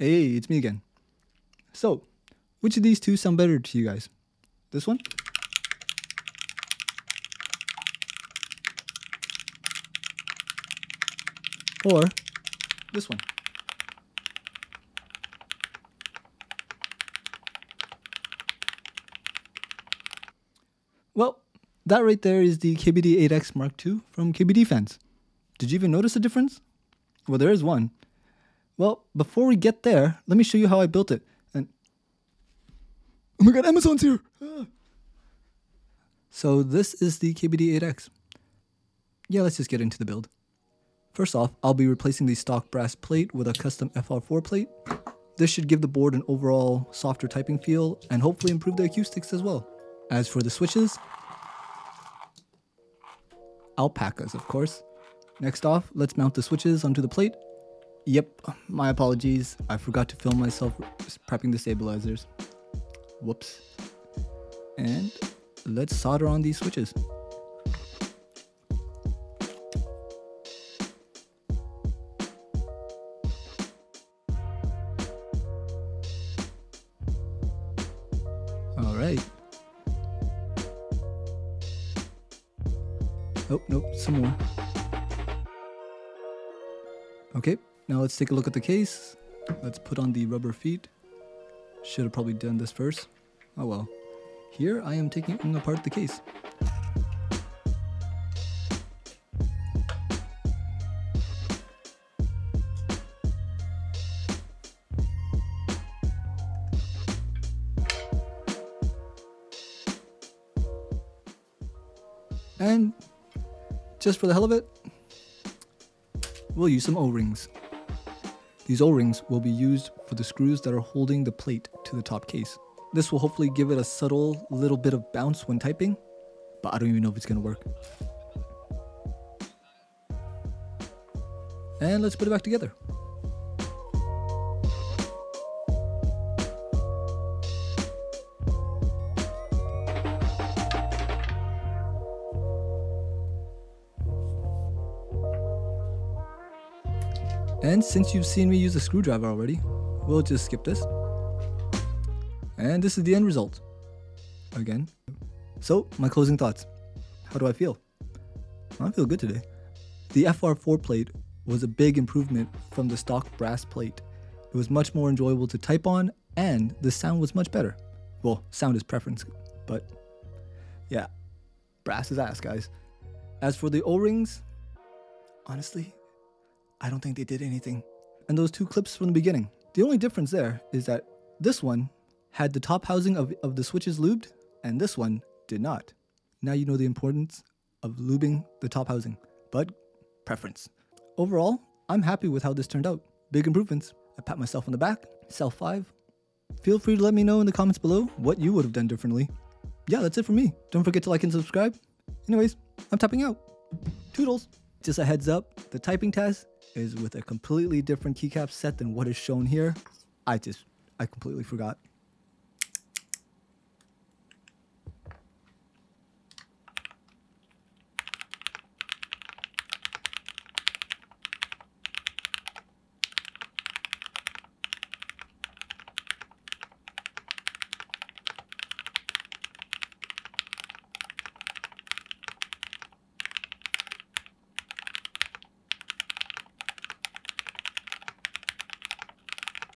Hey, it's me again. So, which of these two sound better to you guys? This one? Or this one? Well, that right there is the KBD8X Mark II from KBD fans. Did you even notice a difference? Well, there is one. Well, before we get there, let me show you how I built it. And oh my god, Amazon's here! Ah. So this is the KBD8X. Yeah, let's just get into the build. First off, I'll be replacing the stock brass plate with a custom FR4 plate. This should give the board an overall softer typing feel and hopefully improve the acoustics as well. As for the switches, alpacas, of course. Next off, let's mount the switches onto the plate. Yep, my apologies. I forgot to film myself prepping the stabilizers. Whoops. And let's solder on these switches. All right. Oh, nope, some more. Okay, now let's take a look at the case. Let's put on the rubber feet. Should have probably done this first. Oh well. Here I am taking apart the case. And just for the hell of it, we'll use some O-rings. These O-rings will be used for the screws that are holding the plate to the top case. This will hopefully give it a subtle little bit of bounce when typing, but I don't even know if it's gonna work. And let's put it back together. And since you've seen me use a screwdriver already, we'll just skip this. And this is the end result. Again. So, my closing thoughts. How do I feel? I feel good today. The FR4 plate was a big improvement from the stock brass plate. It was much more enjoyable to type on, and the sound was much better. Well, sound is preference, but yeah, brass is ass, guys. As for the O-rings, honestly, I don't think they did anything. And those two clips from the beginning, the only difference there is that this one had the top housing of the switches lubed, and this one did not. Now you know the importance of lubing the top housing, but preference. Overall, I'm happy with how this turned out. Big improvements. I pat myself on the back. Self 5. Feel free to let me know in the comments below what you would have done differently. Yeah, that's it for me. Don't forget to like and subscribe. Anyways, I'm typing out. Toodles. Just a heads up, the typing test is with a completely different keycap set than what is shown here. I completely forgot.